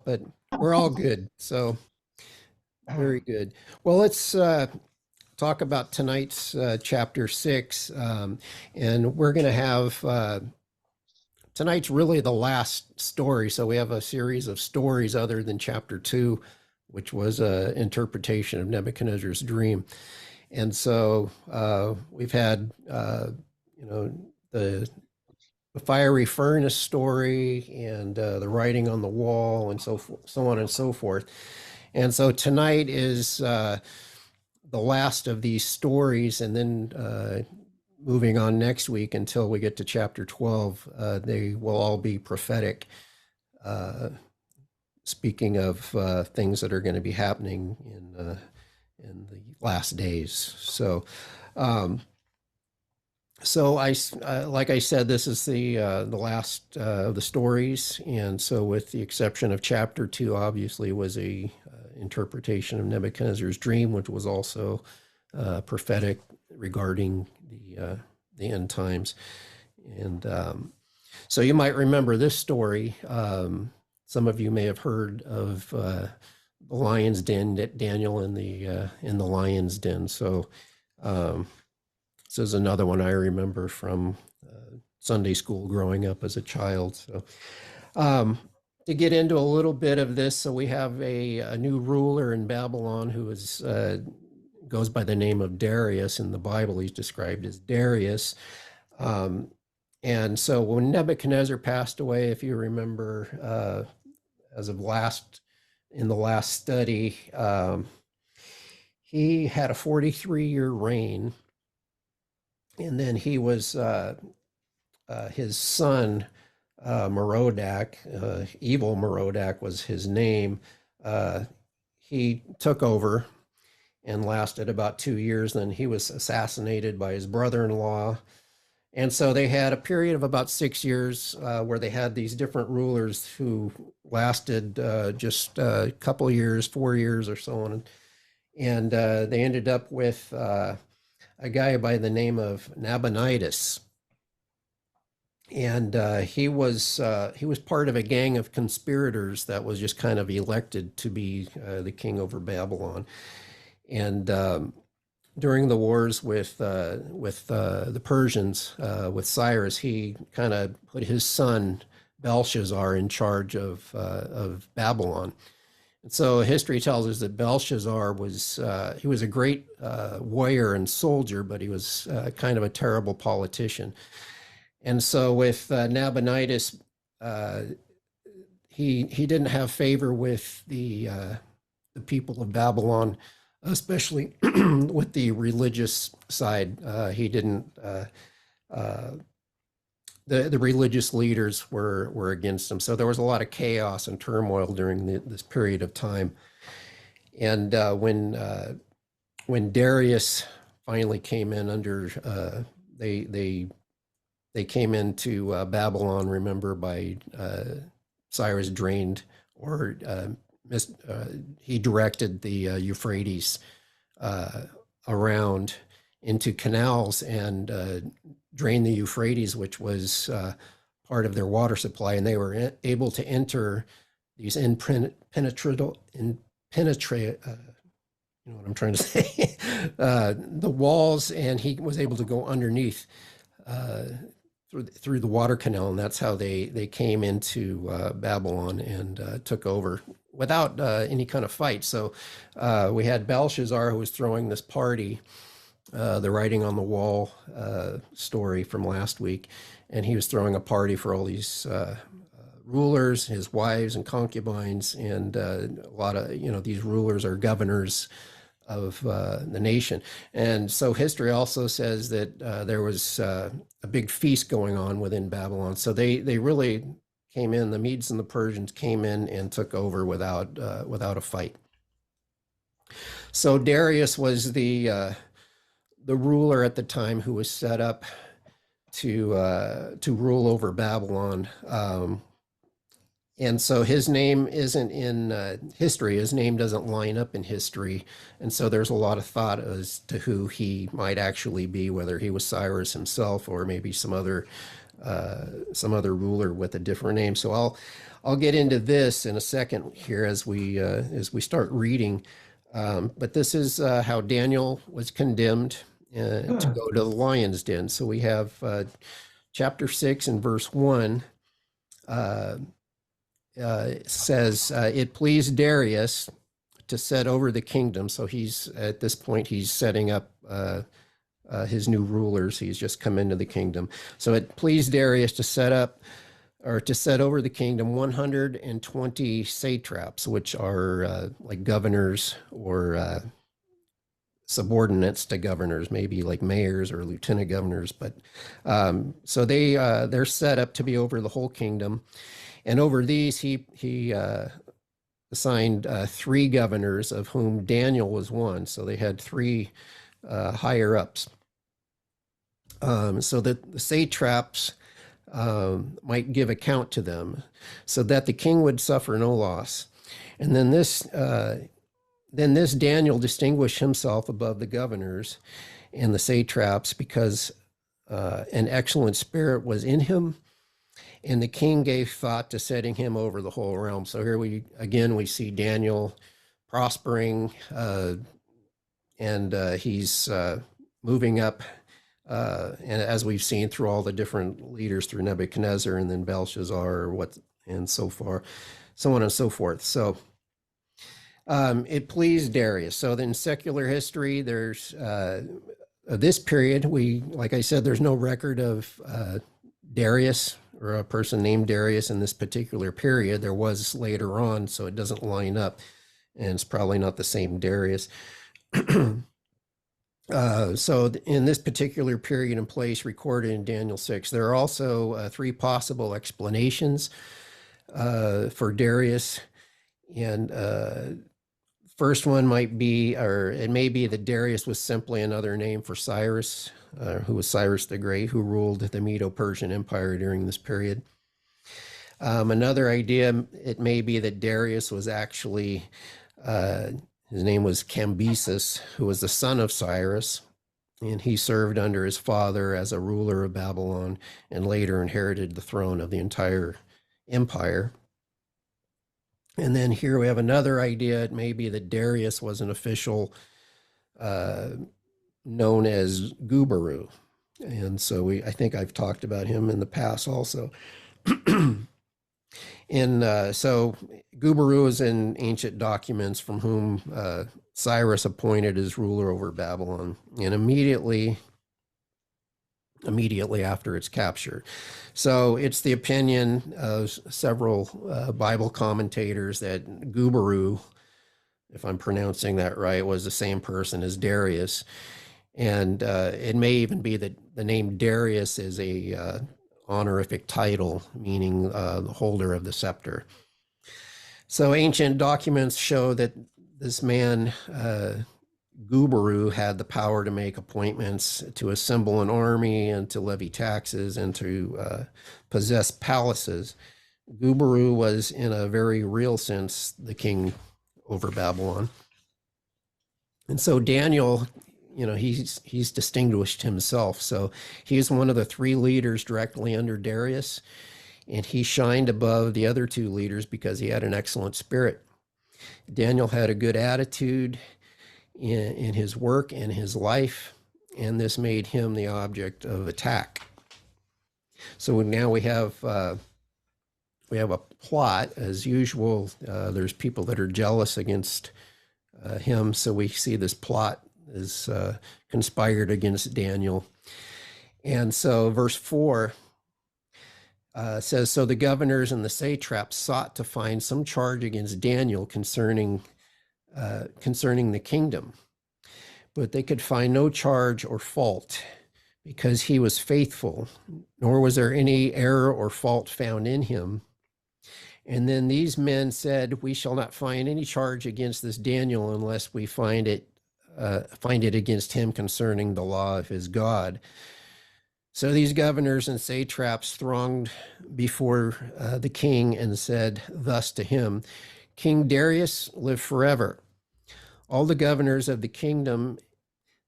but we're all good. So very good. Well, let's talk about tonight's chapter 6. And we're going to have tonight's really the last story. So we have a series of stories other than chapter 2, which was an interpretation of Nebuchadnezzar's dream. And so we've had, the fiery furnace story and the writing on the wall and so on and so forth. And so tonight is the last of these stories, and then moving on next week until we get to chapter 12, they will all be prophetic, speaking of things that are going to be happening in the last days. So like I said, this is the last of the stories, and so with the exception of chapter 2, obviously was a interpretation of Nebuchadnezzar's dream, which was also prophetic regarding the end times. And so you might remember this story. Some of you may have heard of the lion's den, Daniel in the lion's den. So this is another one I remember from Sunday school growing up as a child. So to get into a little bit of this, so we have a new ruler in Babylon who is goes by the name of Darius. In the Bible, he's described as Darius. And so when Nebuchadnezzar passed away, if you remember, as of in the last study, he had a 43-year reign. And then he was his son, Merodach, evil Merodach was his name. He took over and lasted about 2 years. Then he was assassinated by his brother-in-law. And so they had a period of about 6 years where they had these different rulers who lasted just a couple of years, 4 years or so on. And they ended up with a guy by the name of Nabonidus. And he was part of a gang of conspirators that was just kind of elected to be the king over Babylon. And during the wars with the Persians, with Cyrus, he kind of put his son Belshazzar in charge of Babylon. And so history tells us that Belshazzar was he was a great warrior and soldier, but he was kind of a terrible politician. And so with Nabonidus, he didn't have favor with the people of Babylon, especially with the religious side. He didn't. The religious leaders were against him, so there was a lot of chaos and turmoil during this period of time. And when Darius finally came in under, they came into Babylon. Remember, by Cyrus drained or he directed the Euphrates around into canals and drain the Euphrates, which was part of their water supply, and they were able to enter these impenetrable, you know what I'm trying to say, the walls, and he was able to go underneath through the water canal, and that's how they came into Babylon and took over without any kind of fight. So we had Belshazzar, who was throwing this party, the writing on the wall story from last week, and he was throwing a party for all these rulers, his wives and concubines, and a lot of, these rulers are governors of the nation. And so history also says that there was a big feast going on within Babylon. So they really came in, the Medes and the Persians came in and took over without a fight. So Darius was the ruler at the time who was set up to rule over Babylon. And so his name isn't in history. His name doesn't line up in history. And so there's a lot of thought as to who he might actually be, whether he was Cyrus himself or maybe some other some other ruler with a different name. So I'll get into this in a second here as we start reading. But this is how Daniel was condemned to go to the lion's den. So we have chapter 6 and verse 1 says, it pleased Darius to set over the kingdom. So he's at this point, he's setting up his new rulers. He's just come into the kingdom. So it pleased Darius to set over the kingdom 120 satraps, which are like governors or subordinates to governors, maybe like mayors or lieutenant governors. But so they're set up to be over the whole kingdom, and over these he assigned 3 governors, of whom Daniel was one. So they had 3 higher ups, so that the satraps might give account to them, so that the king would suffer no loss. And then this Daniel distinguished himself above the governors and the satraps because an excellent spirit was in him, and the king gave thought to setting him over the whole realm. So here we see Daniel prospering, and he's moving up, and as we've seen through all the different leaders, through Nebuchadnezzar and then Belshazzar, and so on and so forth. So it pleased Darius. So in secular history, there's this period, like I said, there's no record of Darius or a person named Darius in this particular period. There was later on, so it doesn't line up, and it's probably not the same Darius. So in this particular period and place recorded in Daniel 6, there are also 3 possible explanations for Darius. And first one might be, or it may be, that Darius was simply another name for Cyrus, who was Cyrus the Great, who ruled the Medo-Persian Empire during this period. Another idea, it may be that Darius was actually, his name was Cambyses, who was the son of Cyrus, and he served under his father as a ruler of Babylon and later inherited the throne of the entire empire. And then here we have another idea. It may be that Darius was an official known as Gubaru. And so I think I've talked about him in the past also. And so Gubaru is in ancient documents from whom Cyrus appointed as ruler over Babylon, and immediately after its capture. So it's the opinion of several Bible commentators that Gubaru, if I'm pronouncing that right, was the same person as Darius. And it may even be that the name Darius is a honorific title, meaning the holder of the scepter. So ancient documents show that this man, Gubaru, had the power to make appointments, to assemble an army, and to levy taxes, and to possess palaces. Gubaru was, in a very real sense, the king over Babylon. And so Daniel, he's distinguished himself. So he's one of the 3 leaders directly under Darius, and he shined above the other 2 leaders because he had an excellent spirit. Daniel had a good attitude in his work and his life, and this made him the object of attack. So now we have a plot, as usual. There's people that are jealous against him, so we see this plot is conspired against Daniel. And so verse 4 says, so the governors and the satraps sought to find some charge against Daniel concerning the kingdom, but they could find no charge or fault, because he was faithful, nor was there any error or fault found in him. And then these men said, we shall not find any charge against this Daniel unless we find it against him concerning the law of his God. So these governors and satraps thronged before the king and said thus to him, King Darius, live forever. All the governors of the kingdom,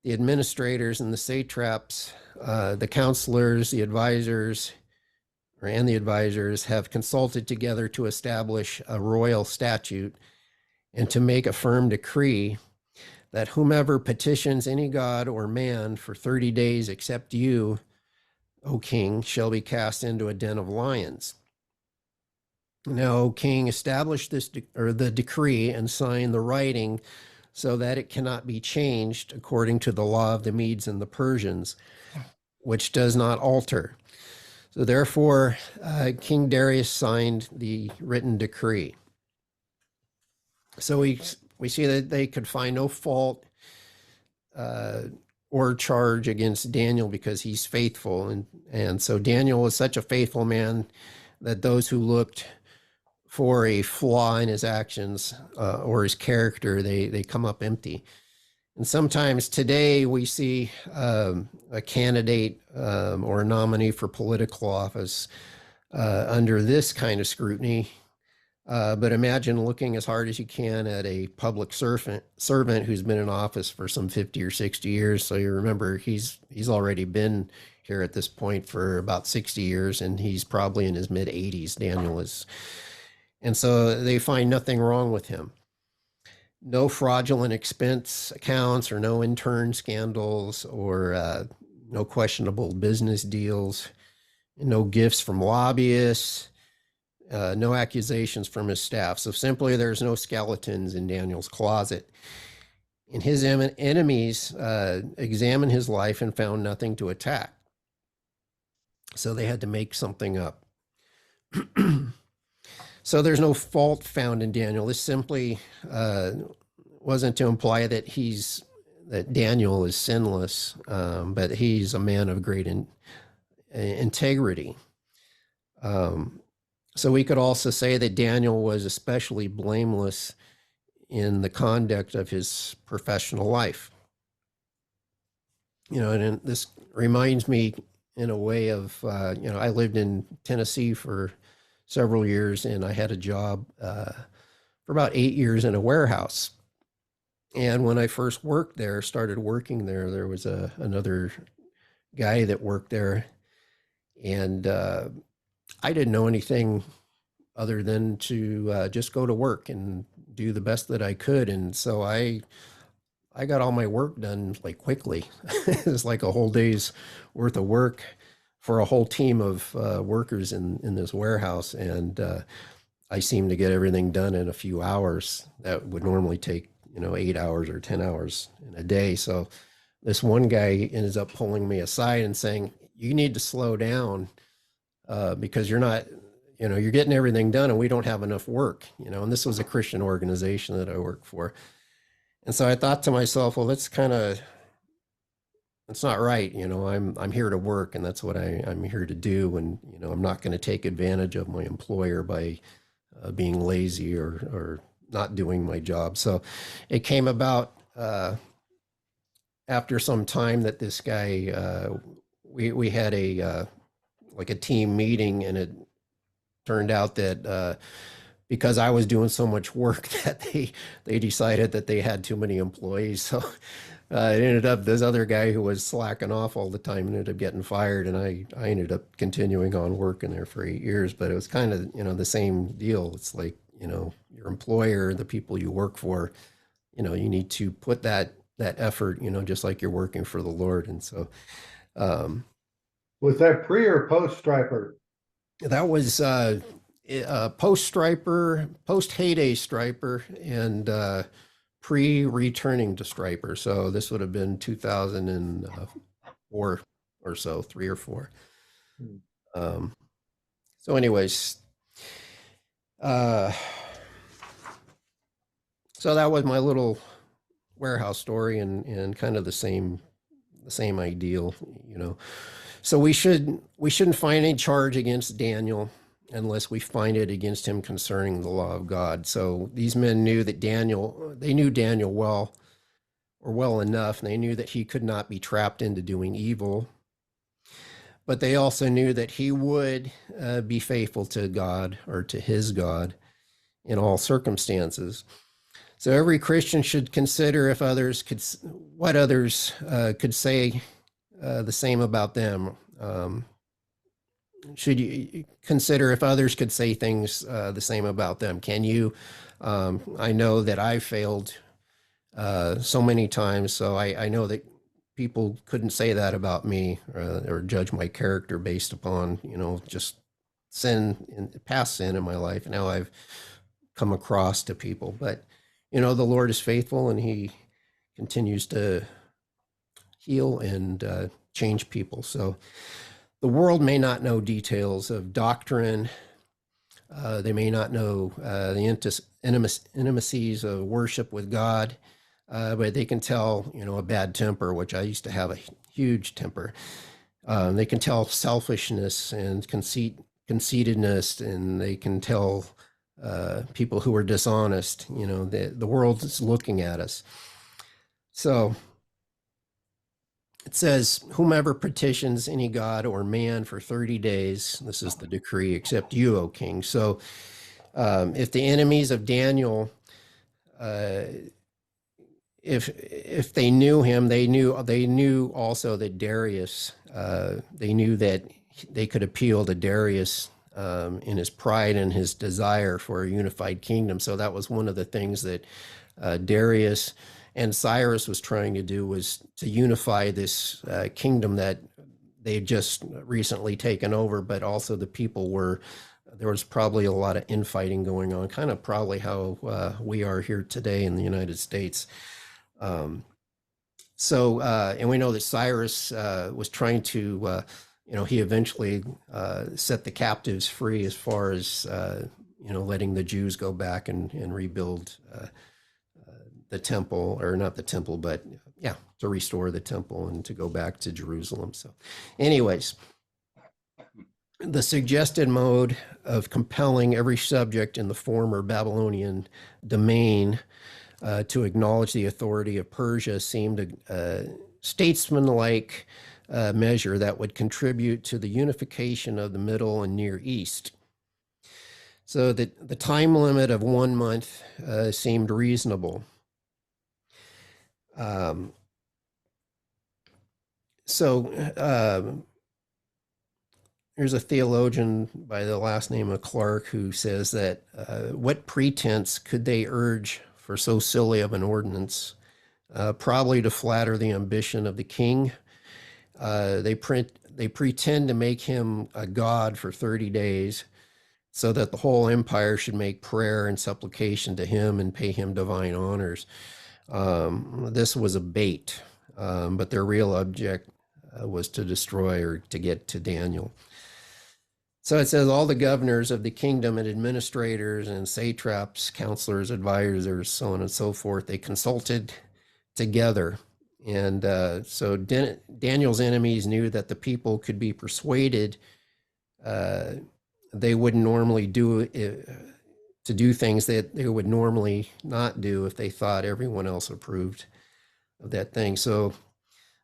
the administrators and the satraps, the counselors, the advisors, and the advisors have consulted together to establish a royal statute and to make a firm decree that whomever petitions any god or man for 30 days except you, O king, shall be cast into a den of lions. Now, O king, establish this the decree and sign the writing so that it cannot be changed according to the law of the Medes and the Persians, which does not alter. So therefore, King Darius signed the written decree. So we see that they could find no fault or charge against Daniel because he's faithful. And so Daniel was such a faithful man that those who looked for a flaw in his actions or his character, they come up empty. And sometimes today we see a candidate or a nominee for political office under this kind of scrutiny. But imagine looking as hard as you can at a public servant who's been in office for some 50 or 60 years. So you remember he's already been here at this point for about 60 years, and he's probably in his mid 80s, Daniel is. And so they find nothing wrong with him. No fraudulent expense accounts or no intern scandals or no questionable business deals, no gifts from lobbyists, no accusations from his staff. So simply there's no skeletons in Daniel's closet. And his enemies examined his life and found nothing to attack. So they had to make something up. So there's no fault found in Daniel. This simply wasn't to imply that Daniel is sinless, but he's a man of great integrity. So we could also say that Daniel was especially blameless in the conduct of his professional life. And this reminds me in a way of, I lived in Tennessee for several years, and I had a job for about 8 years in a warehouse. And when I first started working there, there was another guy that worked there, and I didn't know anything other than to just go to work and do the best that I could. And so I got all my work done like quickly. It was like a whole day's worth of work for a whole team of workers in this warehouse. And I seemed to get everything done in a few hours that would normally take, 8 hours or 10 hours in a day. So this one guy ends up pulling me aside and saying, you need to slow down because you're not, you're getting everything done and we don't have enough work, and this was a Christian organization that I worked for. And so I thought to myself, well, that's not right. I'm here to work, and that's what I'm here to do. And, I'm not going to take advantage of my employer by being lazy or not doing my job. So it came about after some time that this guy, we had a team meeting, and it turned out that because I was doing so much work that they decided that they had too many employees. So it ended up this other guy who was slacking off all the time ended up getting fired, and I ended up continuing on working there for 8 years. But it was kind of the same deal. It's like your employer, the people you work for, you need to put that effort, just like you're working for the Lord. And so was that pre or post Striper? That was post Striper, post Heyday Striper, and pre-returning to Striper. So this would have been 2004 or so, 3 or 4. So anyways, so that was my little warehouse story, and kind of the same ideal, So we shouldn't find any charge against Daniel unless we find it against him concerning the law of God. So these men knew that they knew Daniel well enough, and they knew that he could not be trapped into doing evil. But they also knew that he would be faithful to God, or to his God, in all circumstances. So every Christian should consider what others could say the same about them. should you consider if others could say things the same about them? Can you? I know that I failed so many times, so I know that people couldn't say that about me or judge my character based upon just past sin in my life and how I've come across to people. But the Lord is faithful, and He continues to heal and change people. So the world may not know details of doctrine. They may not know the intimacies of worship with God, but they can tell, a bad temper, which I used to have a huge temper. They can tell selfishness and conceitedness, and they can tell people who are dishonest. The world is looking at us. So it says, whomever petitions any god or man for 30 days, this is the decree, except you, O king. So if the enemies of Daniel, if they knew him, they knew also that Darius, they knew that they could appeal to Darius in his pride and his desire for a unified kingdom. So that was one of the things that Darius and Cyrus was trying to do, was to unify this kingdom that they'd just recently taken over, but also the people there was probably a lot of infighting going on, kind of probably how we are here today in the United States. And we know that Cyrus was trying to, he eventually set the captives free as far as, letting the Jews go back and rebuild the temple, or not the temple, but yeah, to restore the temple and to go back to Jerusalem. So anyways, the suggested mode of compelling every subject in the former Babylonian domain to acknowledge the authority of Persia seemed a statesmanlike measure that would contribute to the unification of the Middle and Near East. So the time limit of 1 month seemed reasonable. There's a theologian by the last name of Clark who says that what pretense could they urge for so silly of an ordinance? Probably to flatter the ambition of the king. They pretend to make him a god for 30 days so that the whole empire should make prayer and supplication to him and pay him divine honors. This was a bait, but their real object was to destroy or to get to Daniel. So it says, all the governors of the kingdom and administrators and satraps, counselors, advisors, so on and so forth, they consulted together. And so Daniel's enemies knew that the people could be persuaded they wouldn't normally do to do things that they would normally not do if they thought everyone else approved of that thing. So,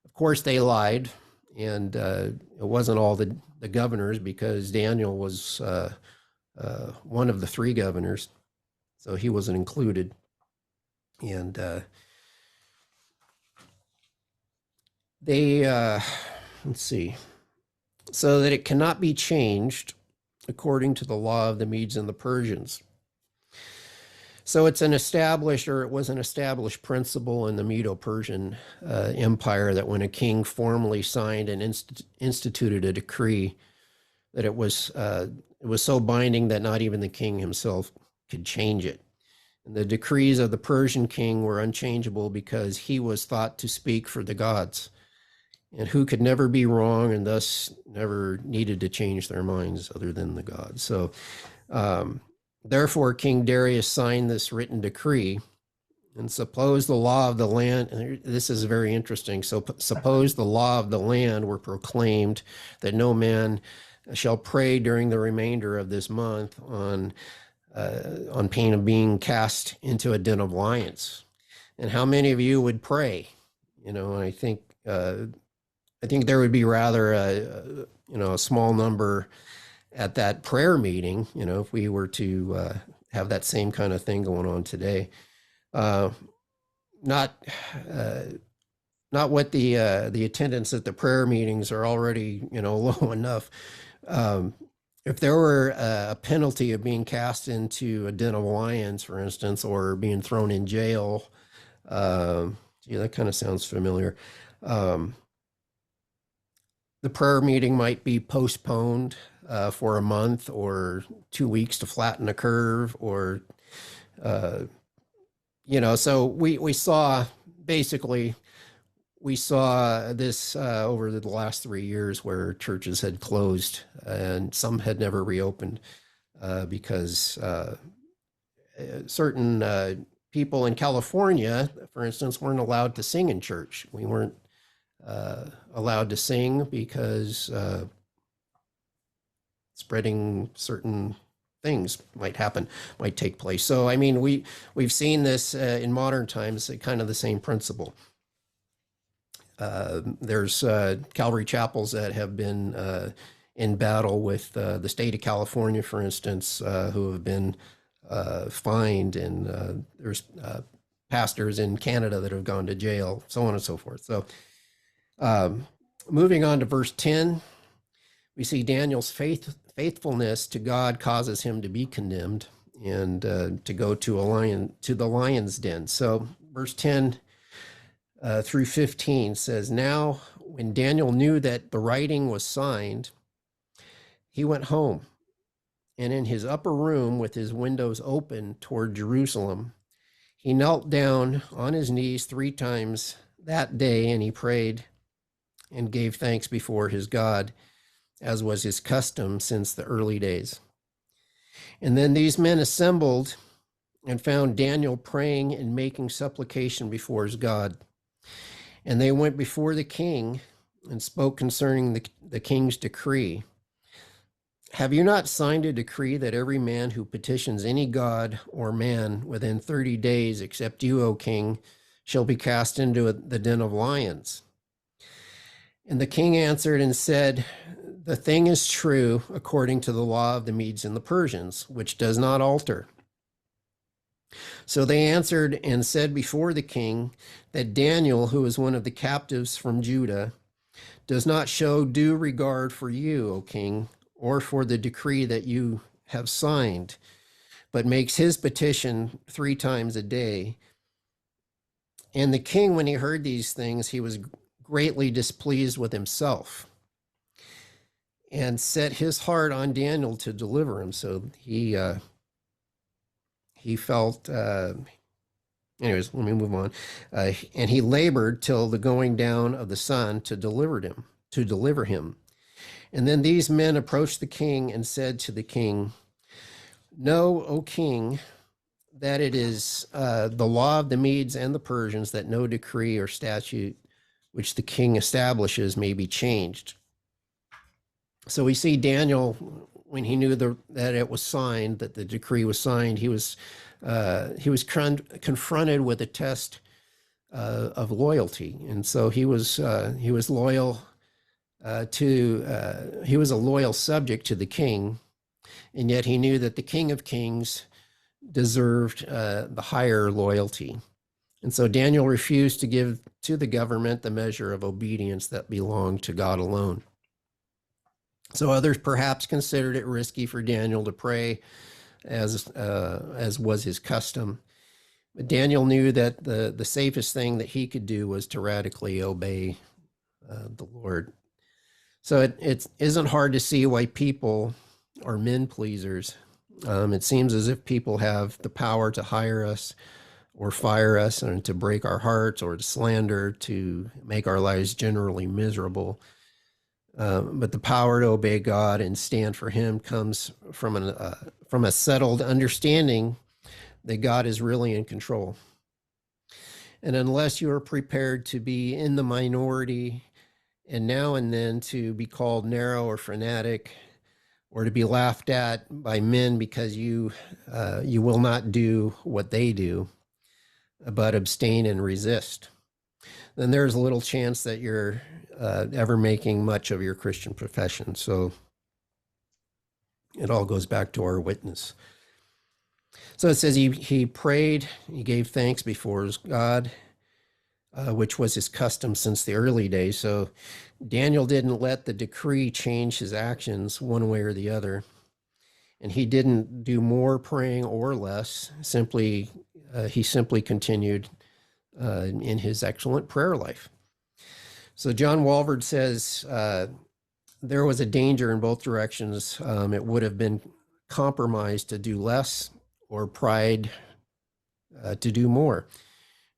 of course, they lied, and it wasn't all the governors, because Daniel was one of the 3 governors, so he wasn't included. And let's see, so that it cannot be changed according to the law of the Medes and the Persians. So it was an established principle in the Medo-Persian Empire that when a king formally signed and instituted a decree, that it was so binding that not even the king himself could change it. And the decrees of the Persian king were unchangeable because he was thought to speak for the gods, and who could never be wrong and thus never needed to change their minds other than the gods. So therefore, King Darius signed this written decree, and suppose the law of the land, and this is very interesting, so suppose the law of the land were proclaimed that no man shall pray during the remainder of this month on pain of being cast into a den of lions. And how many of you would pray? I think there would be rather a small number at that prayer meeting, if we were to have that same kind of thing going on today. Not what the attendance at the prayer meetings are already, low enough. If there were a penalty of being cast into a den of lions, for instance, or being thrown in jail, yeah, that kind of sounds familiar. Um, the prayer meeting might be postponed for a month or 2 weeks to flatten a curve, or uh, so we saw basically we saw this over the last 3 years where churches had closed and some had never reopened because certain people in California, for instance, weren't allowed to sing in church. We weren't allowed to sing because spreading certain things might take place. So I mean, we've seen this in modern times, kind of the same principle. There's Calvary chapels that have been in battle with the state of California, for instance, who have been fined, and there's pastors in Canada that have gone to jail, so on and so forth. So, moving on to verse 10, we see Daniel's faithfulness to God causes him to be condemned and to go to the lion's den. So, verse 10 through 15 says, "Now, when Daniel knew that the writing was signed, he went home, and in his upper room with his windows open toward Jerusalem, he knelt down on his knees 3 times that day, and he prayed and gave thanks before his God, as was his custom since the early days. And then these men assembled and found Daniel praying and making supplication before his God. And they went before the king and spoke concerning the king's decree. Have you not signed a decree that every man who petitions any god or man within 30 days, except you, O king, shall be cast into the den of lions? And the king answered and said, the thing is true according to the law of the Medes and the Persians, which does not alter. So they answered and said before the king that Daniel, who is one of the captives from Judah, does not show due regard for you, O king, or for the decree that you have signed, but makes his petition 3 times a day. And the king, when he heard these things, he was greatly displeased with himself and set his heart on Daniel to deliver him. So he felt, anyways, let me move on. And he labored till the going down of the sun to deliver him. And then these men approached the king and said to the king, know, O king, that it is the law of the Medes and the Persians that no decree or statute which the king establishes may be changed. So we see Daniel, when he knew that it was signed, that the decree was signed, he was confronted with a test of loyalty, and so he was loyal he was a loyal subject to the king, and yet he knew that the King of Kings deserved the higher loyalty. And so Daniel refused to give to the government the measure of obedience that belonged to God alone. So others perhaps considered it risky for Daniel to pray as was his custom. But Daniel knew that the safest thing that he could do was to radically obey the Lord. So it isn't hard to see why people are men pleasers. It seems as if people have the power to hire us or fire us, and to break our hearts, or to slander, to make our lives generally miserable. But the power to obey God and stand for him comes from a settled understanding that God is really in control. And unless you are prepared to be in the minority and now and then to be called narrow or fanatic, or to be laughed at by men because you will not do what they do, but abstain and resist, then there's little chance that you're ever making much of your Christian profession. So it all goes back to our witness. So it says he prayed, he gave thanks before his God. which was his custom since the early days. So Daniel didn't let the decree change his actions one way or the other. And he didn't do more praying or less. He simply continued in his excellent prayer life. So John Walvoord says there was a danger in both directions. It would have been compromise to do less or pride to do more.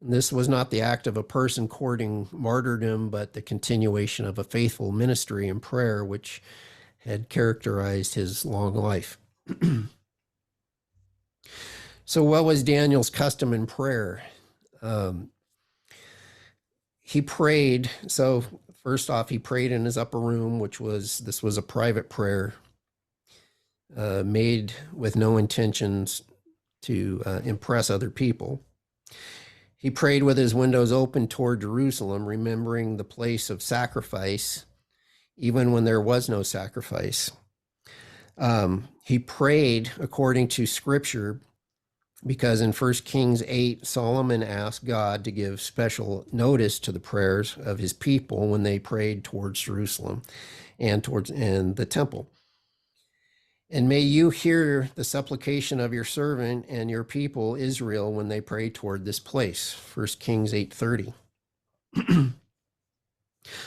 And this was not the act of a person courting martyrdom, but the continuation of a faithful ministry and prayer, which had characterized his long life. So, what was Daniel's custom in prayer? He prayed. So, first off, he prayed in his upper room, this was a private prayer made with no intentions to impress other people. He prayed with his windows open toward Jerusalem, remembering the place of sacrifice, even when there was no sacrifice. He prayed according to Scripture because in 1 Kings 8, Solomon asked God to give special notice to the prayers of his people when they prayed towards Jerusalem and the temple. And may you hear the supplication of your servant and your people Israel when they pray toward this place. 1 Kings 8:30.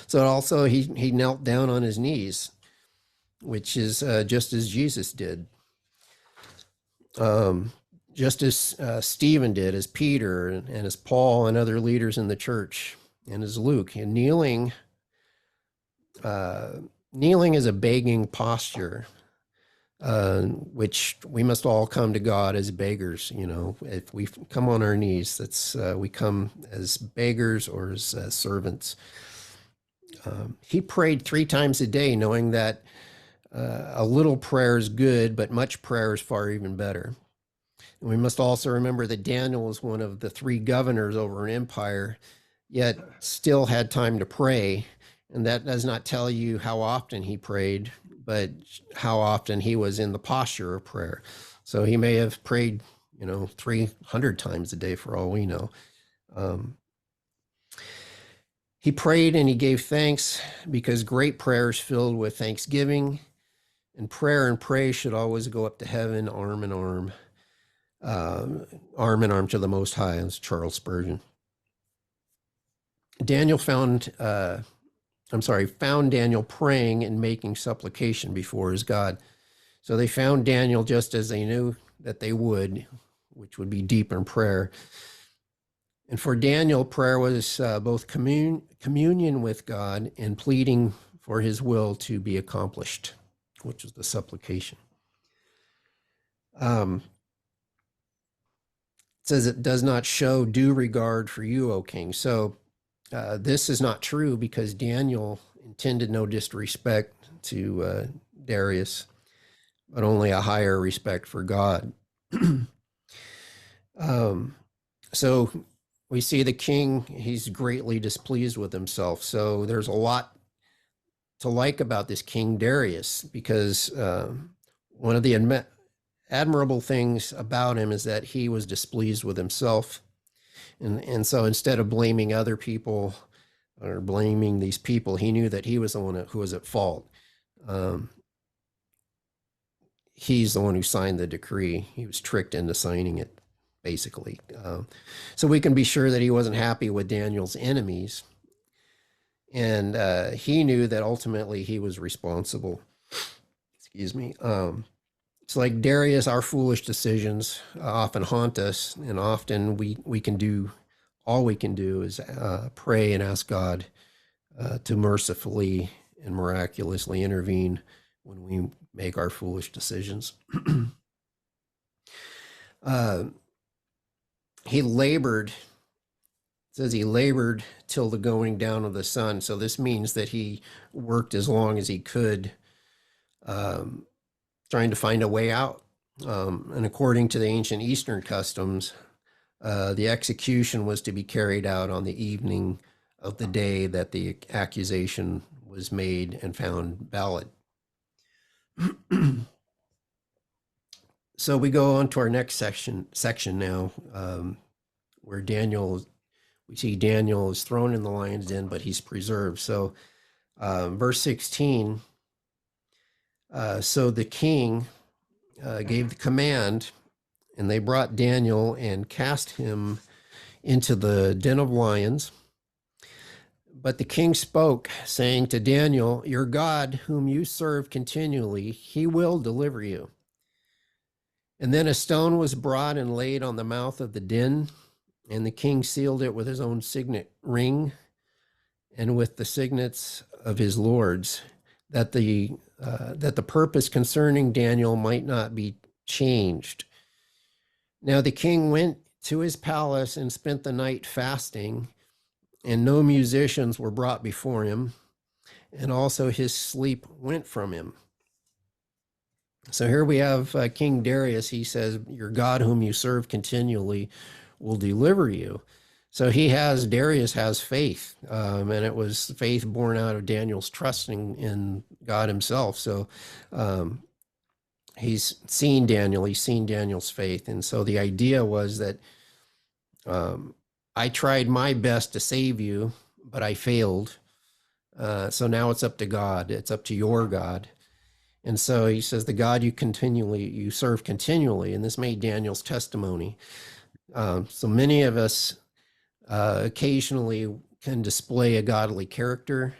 So also he knelt down on his knees, which is just as Jesus did. Just as Stephen did, as Peter and as Paul and other leaders in the church, and as Luke. And kneeling is a begging posture, which we must all come to God as beggars. If we come on our knees, we come as beggars or as servants. He prayed 3 times a day, knowing that a little prayer is good, but much prayer is far even better. And we must also remember that Daniel was one of the 3 governors over an empire, yet still had time to pray. And that does not tell you how often he prayed, but how often he was in the posture of prayer. So he may have prayed, 300 times a day for all we know. He prayed and he gave thanks because great prayer is filled with thanksgiving, and prayer and praise should always go up to heaven, arm in arm to the Most High. That's Charles Spurgeon. Daniel found Daniel praying and making supplication before his God. So they found Daniel just as they knew that they would, which would be deep in prayer. And for Daniel, prayer was both communion with God and pleading for his will to be accomplished, which is the supplication. It says it does not show due regard for you, O king. So this is not true because Daniel intended no disrespect to Darius, but only a higher respect for God. So we see the king, he's greatly displeased with himself. So there's a lot to like about this King Darius, because one of the admirable things about him is that he was displeased with himself. And so instead of blaming other people or blaming these people, he knew that he was the one who was at fault. He's the one who signed the decree. He was tricked into signing it, basically. So we can be sure that he wasn't happy with Daniel's enemies. And he knew that ultimately he was responsible. Excuse me. It's like Darius, our foolish decisions often haunt us, and often we can do, all we can do is pray and ask God to mercifully and miraculously intervene when we make our foolish decisions. He labored, it says he labored till the going down of the sun. So this means that he worked as long as he could, trying to find a way out. And according to the ancient Eastern customs, the execution was to be carried out on the evening of the day that the accusation was made and found valid. So we go on to our next section now, where Daniel we see Daniel is thrown in the lion's den, but he's preserved. So, verse 16, so the king gave the command, and they brought Daniel and cast him into the den of lions. But the king spoke, saying to Daniel, your God, whom you serve continually, he will deliver you. And then a stone was brought and laid on the mouth of the den, and the king sealed it with his own signet ring and with the signets of his lords, that the purpose concerning Daniel might not be changed. Now the king went to his palace and spent the night fasting, and no musicians were brought before him, and also his sleep went from him. So here we have King Darius. He says, your God whom you serve continually will deliver you. So Darius has faith, and it was faith born out of Daniel's trusting in God himself. So he's seen Daniel's faith. And so the idea was that I tried my best to save you, but I failed. So now it's up to God. It's up to your God. And so he says, the God you serve continually. And this made Daniel's testimony. So many of us occasionally can display a godly character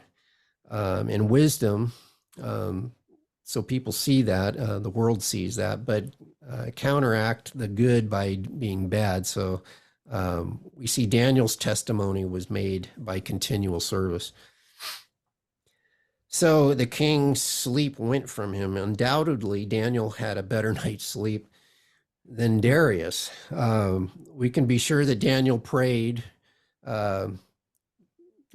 and wisdom. So people see that, the world sees that, but counteract the good by being bad. So we see Daniel's testimony was made by continual service. So the king's sleep went from him. Undoubtedly, Daniel had a better night's sleep than Darius. We can be sure that Daniel prayed. Could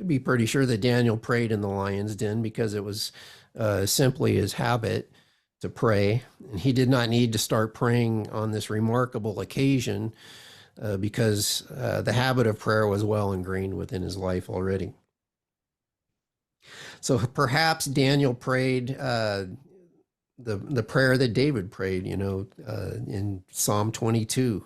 be pretty sure that Daniel prayed in the lion's den because it was simply his habit to pray. And he did not need to start praying on this remarkable occasion because the habit of prayer was well ingrained within his life already. So perhaps Daniel prayed the prayer that David prayed, in Psalm 22.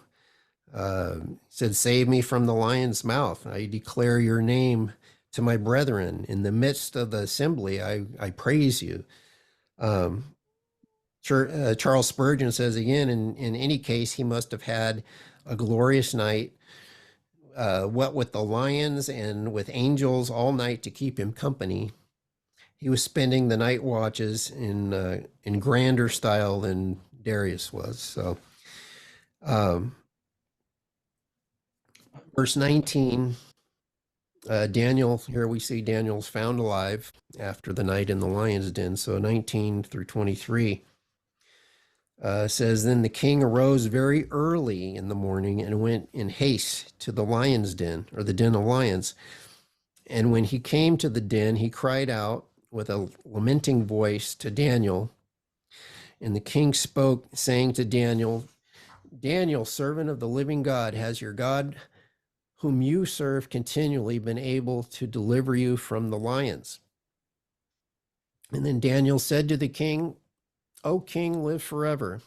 Said, save me from the lion's mouth. I declare your name to my brethren. In the midst of the assembly, I praise you. Charles Spurgeon says again, in any case, he must have had a glorious night, what with the lions and with angels all night to keep him company. He was spending the night watches in grander style than Darius was. So, verse 19, Daniel, here we see Daniel's found alive after the night in the lion's den. So 19 through 23 says, then the king arose very early in the morning and went in haste to the lion's den, or the den of lions. And when he came to the den, he cried out with a lamenting voice to Daniel. And the king spoke, saying to Daniel, Daniel, servant of the living God, has your God, whom you serve continually, been able to deliver you from the lions? And then Daniel said to the king, O king, live forever.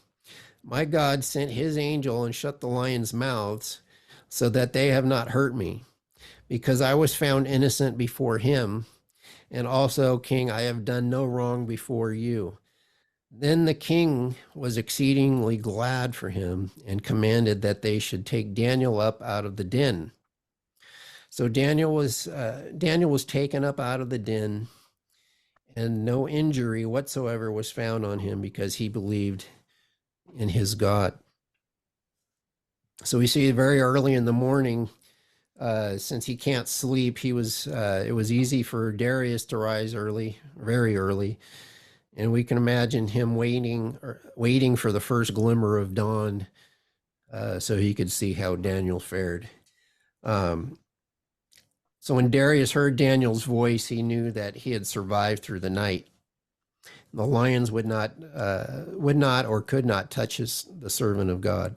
My God sent his angel and shut the lions' mouths so that they have not hurt me, because I was found innocent before him. And also, king, I have done no wrong before you. Then the king was exceedingly glad for him and commanded that they should take Daniel up out of the den. So Daniel was taken up out of the den, and no injury whatsoever was found on him because he believed in his God. So we see very early in the morning, since he can't sleep, it was easy for Darius to rise early, very early. And we can imagine him waiting for the first glimmer of dawn so he could see how Daniel fared. So when Darius heard Daniel's voice, he knew that he had survived through the night. The lions would not or could not touch the servant of God.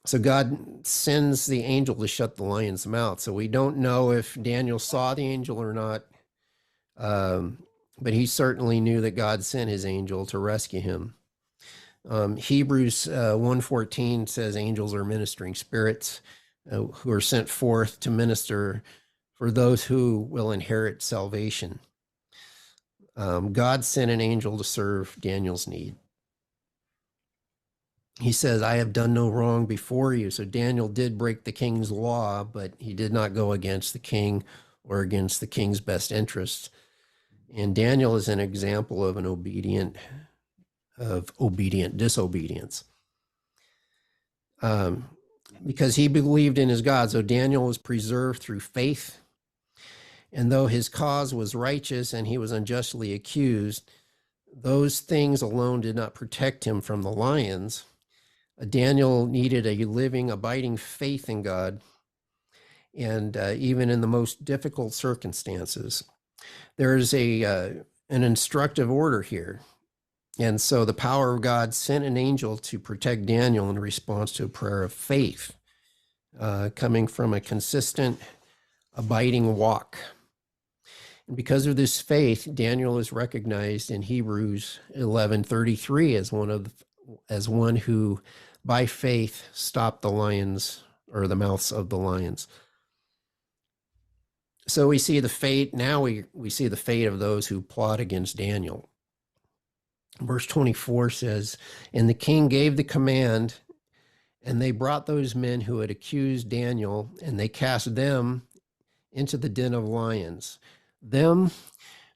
So God sends the angel to shut the lion's mouth. So we don't know if Daniel saw the angel or not, but he certainly knew that God sent his angel to rescue him. Hebrews 1:14 says angels are ministering spirits. who are sent forth to minister for those who will inherit salvation. God sent an angel to serve Daniel's need. He says, I have done no wrong before you. So Daniel did break the king's law, but he did not go against the king or against the king's best interests. And Daniel is an example of obedient disobedience. Because he believed in his God. So Daniel was preserved through faith. And though his cause was righteous and he was unjustly accused, those things alone did not protect him from the lions. Daniel needed a living, abiding faith in God, and even in the most difficult circumstances. There is an instructive order here. And so the power of God sent an angel to protect Daniel in response to a prayer of faith, coming from a consistent, abiding walk. And because of this faith, Daniel is recognized in Hebrews 11:33 as one who, by faith, stopped the lions, or the mouths of the lions. So we see the fate. Now we see the fate of those who plot against Daniel. Verse 24 says, and the king gave the command, and they brought those men who had accused Daniel, and they cast them into the den of lions, them,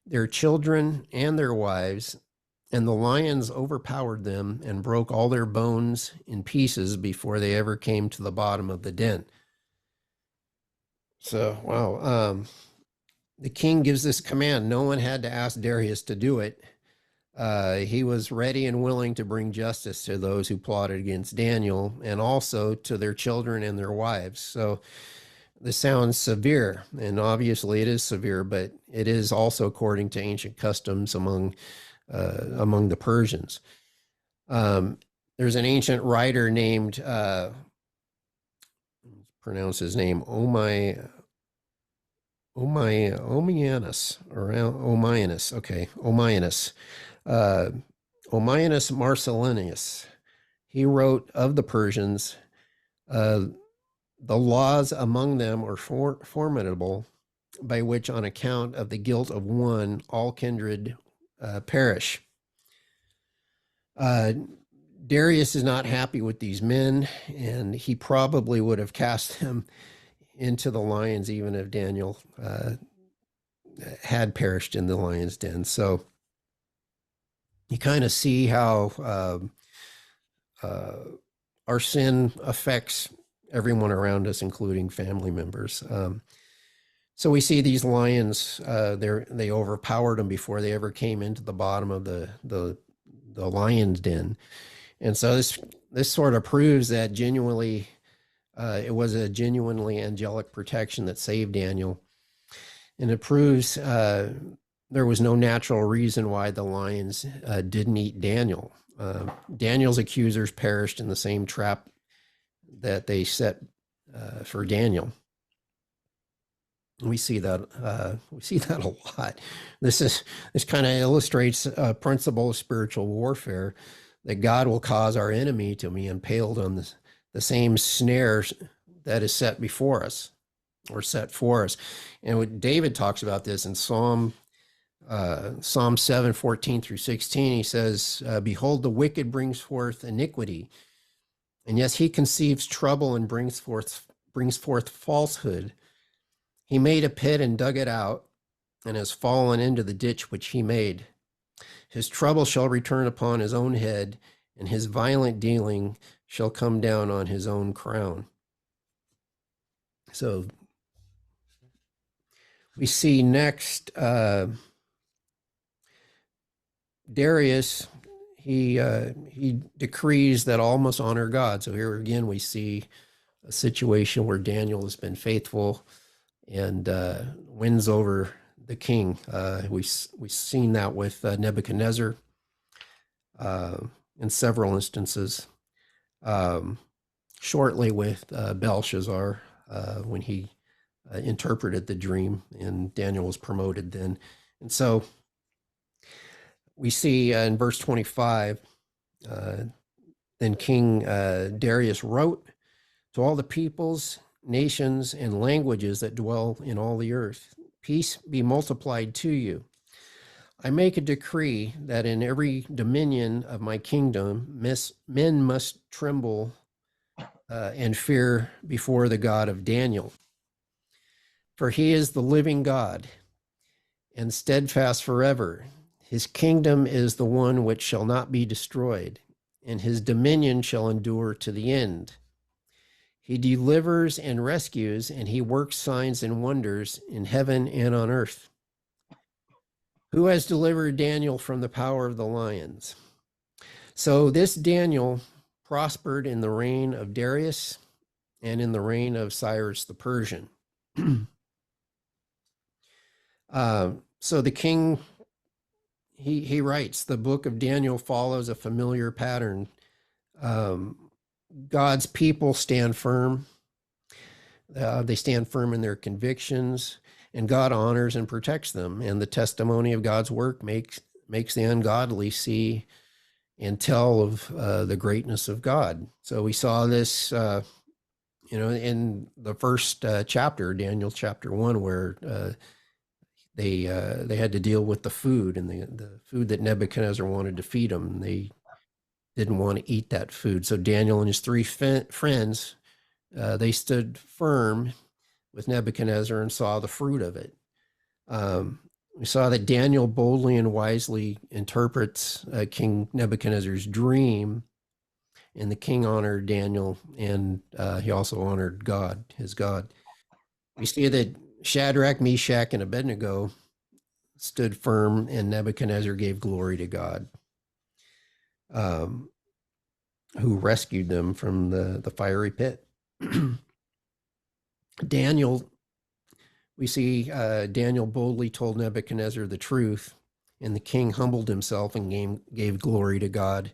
their children, and their wives. And the lions overpowered them and broke all their bones in pieces before they ever came to the bottom of the den. So, wow. The king gives this command. No one had to ask Darius to do it. He was ready and willing to bring justice to those who plotted against Daniel, and also to their children and their wives. So this sounds severe, and obviously it is severe, but it is also according to ancient customs among the Persians. There's an ancient writer named, pronounce his name, Omianus, Omianus Marcellinus. He wrote of the Persians, the laws among them are formidable, by which on account of the guilt of one, all kindred perish. Darius is not happy with these men, and he probably would have cast them into the lions even if Daniel had perished in the lion's den. So you kind of see how our sin affects everyone around us, including family members. So we see these lions, they overpowered them before they ever came into the bottom of the lion's den. And so this sort of proves that genuinely, it was a genuinely angelic protection that saved Daniel. And it proves there was no natural reason why the lions didn't eat Daniel. Daniel's accusers perished in the same trap that they set for Daniel. We see that a lot. This kind of illustrates a principle of spiritual warfare, that God will cause our enemy to be impaled on the same snares that is set before us, or set for us. And what David talks about this in Psalm 7:14 through 16, he says, behold, the wicked brings forth iniquity, and yes, he conceives trouble and brings forth falsehood. He made a pit and dug it out, and has fallen into the ditch which he made. His trouble shall return upon his own head, and his violent dealing shall come down on his own crown. So we see next, Darius, he decrees that all must honor God. So here again, we see a situation where Daniel has been faithful and wins over the king. We've seen that with Nebuchadnezzar in several instances. Shortly with Belshazzar, when he interpreted the dream, and Daniel was promoted then. And so we see in verse 25, then King Darius wrote to all the peoples nations, and languages that dwell in all the earth. Peace be multiplied to you. I make a decree that in every dominion of my kingdom, men must tremble and fear before the God of Daniel. For he is the living God and steadfast forever. His kingdom is the one which shall not be destroyed, and his dominion shall endure to the end. He delivers and rescues, and he works signs and wonders in heaven and on earth. Who has delivered Daniel from the power of the lions? So this Daniel prospered in the reign of Darius and in the reign of Cyrus the Persian. So the king, he writes, the book of Daniel follows a familiar pattern. God's people stand firm. They stand firm in their convictions, and God honors and protects them. And the testimony of God's work makes the ungodly see and tell of the greatness of God. So we saw this, in the first chapter, Daniel chapter 1, where they had to deal with the food and the food that Nebuchadnezzar wanted to feed them. They didn't want to eat that food. So Daniel and his three friends, they stood firm with Nebuchadnezzar and saw the fruit of it. We saw that Daniel boldly and wisely interprets King Nebuchadnezzar's dream, and the king honored Daniel, and he also honored God, his God. We see that Shadrach, Meshach, and Abednego stood firm, and Nebuchadnezzar gave glory to God, who rescued them from the fiery pit. Daniel, we see Daniel boldly told Nebuchadnezzar the truth, and the king humbled himself and gave glory to God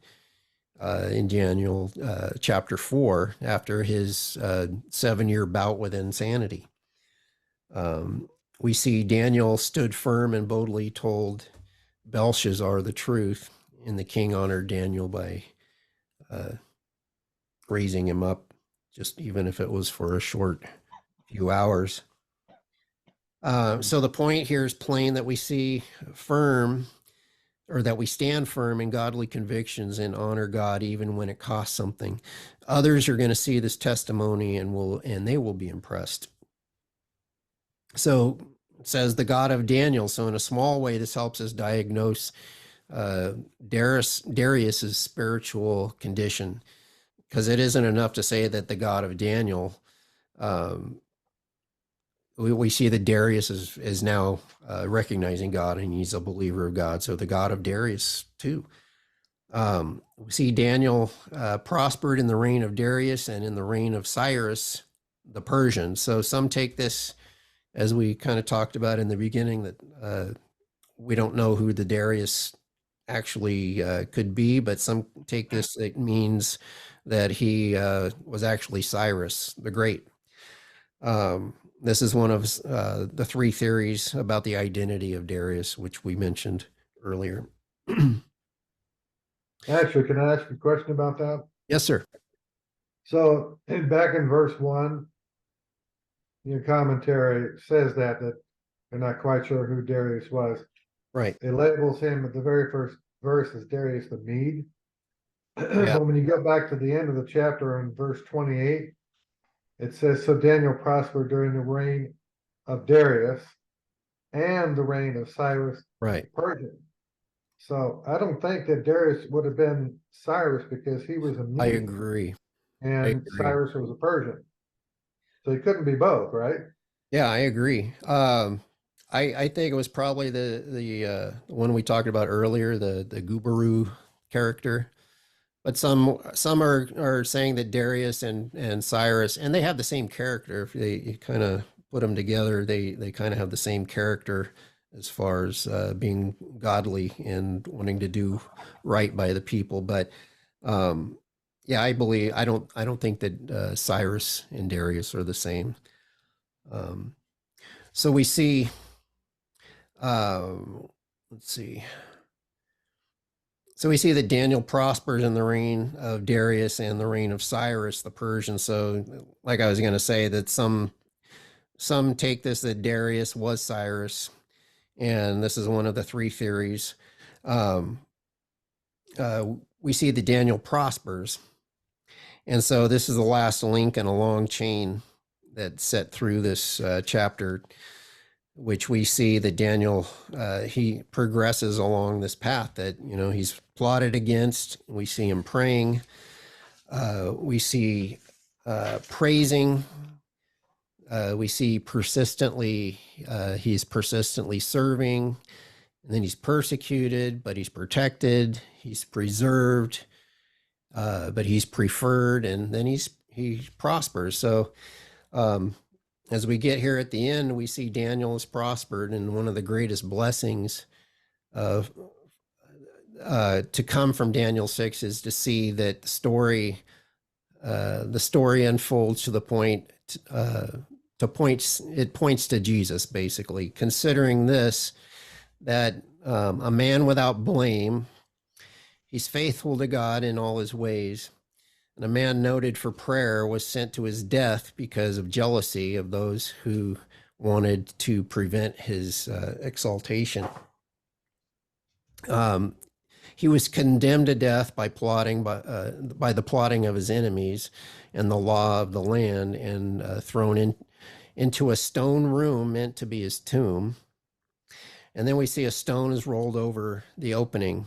in Daniel chapter 4 after his 7-year bout with insanity. We see Daniel stood firm and boldly told Belshazzar the truth, and the king honored Daniel by raising him up, just even if it was for a short few hours. So the point here is plain that we see firm, or that we stand firm in godly convictions and honor God even when it costs something. Others are going to see this testimony and they will be impressed. So it says the God of Daniel. So in a small way, this helps us diagnose Darius's spiritual condition, because it isn't enough to say that the God of Daniel. We see that Darius is now recognizing God, and he's a believer of God. So the God of Darius too. We see Daniel prospered in the reign of Darius and in the reign of Cyrus the Persian. So some take this, as we kind of talked about in the beginning, that we don't know who the Darius actually could be, but some take this, it means that he was actually Cyrus the Great. This is one of the three theories about the identity of Darius, which we mentioned earlier. Actually, can I ask a question about that? Yes, sir. So back in verse 1, your commentary says that they're not quite sure who Darius was. Right. It labels him at the very first verse as Darius the Mede. Yeah. But when you go back to the end of the chapter in verse 28, it says, so Daniel prospered during the reign of Darius and the reign of Cyrus Right. Persian. So I don't think that Darius would have been Cyrus, because he was a I Mede agree. and Cyrus was a Persian. So he couldn't be both, right? Yeah, I agree. I think it was probably the one we talked about earlier, the Gubaru character. But some are saying that Darius and Cyrus, and they have the same character. If you kind of put them together, they kind of have the same character as far as being godly and wanting to do right by the people. But yeah, I don't think that Cyrus and Darius are the same. So we see, let's see. So we see that Daniel prospers in the reign of Darius and the reign of Cyrus the Persian. So, like I was going to say, that some take this that Darius was Cyrus, and this is one of the three theories. Um, we see that Daniel prospers, and so this is the last link in a long chain that's set through this chapter, which we see that Daniel he progresses along this path that he's plotted against. We see him praying. We see praising. We see he's persistently serving, and then he's persecuted, but he's protected. He's preserved, but he's preferred, and then he prospers. So as we get here at the end, we see Daniel has prospered, and one of the greatest blessings of to come from Daniel 6 is to see that the story unfolds to the point it points to Jesus, basically. Considering this, that a man without blame, he's faithful to God in all his ways, and a man noted for prayer was sent to his death because of jealousy of those who wanted to prevent his exaltation. He was condemned to death by the plotting of his enemies and the law of the land, and thrown into a stone room meant to be his tomb. And then we see a stone is rolled over the opening.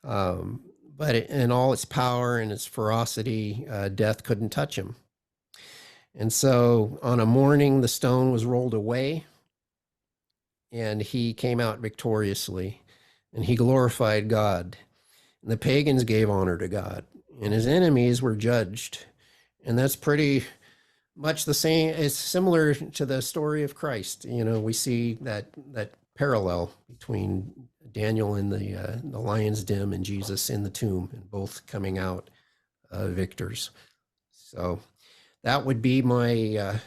But in all its power and its ferocity, death couldn't touch him. And so on a morning, the stone was rolled away, and he came out victoriously, and he glorified God. And the pagans gave honor to God, and his enemies were judged. And that's pretty much the same. It's similar to the story of Christ. We see that parallel between Daniel in the lion's den and Jesus in the tomb, and both coming out victors. So that would be the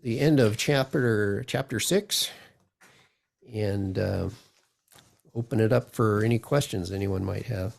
end of chapter 6, and open it up for any questions anyone might have.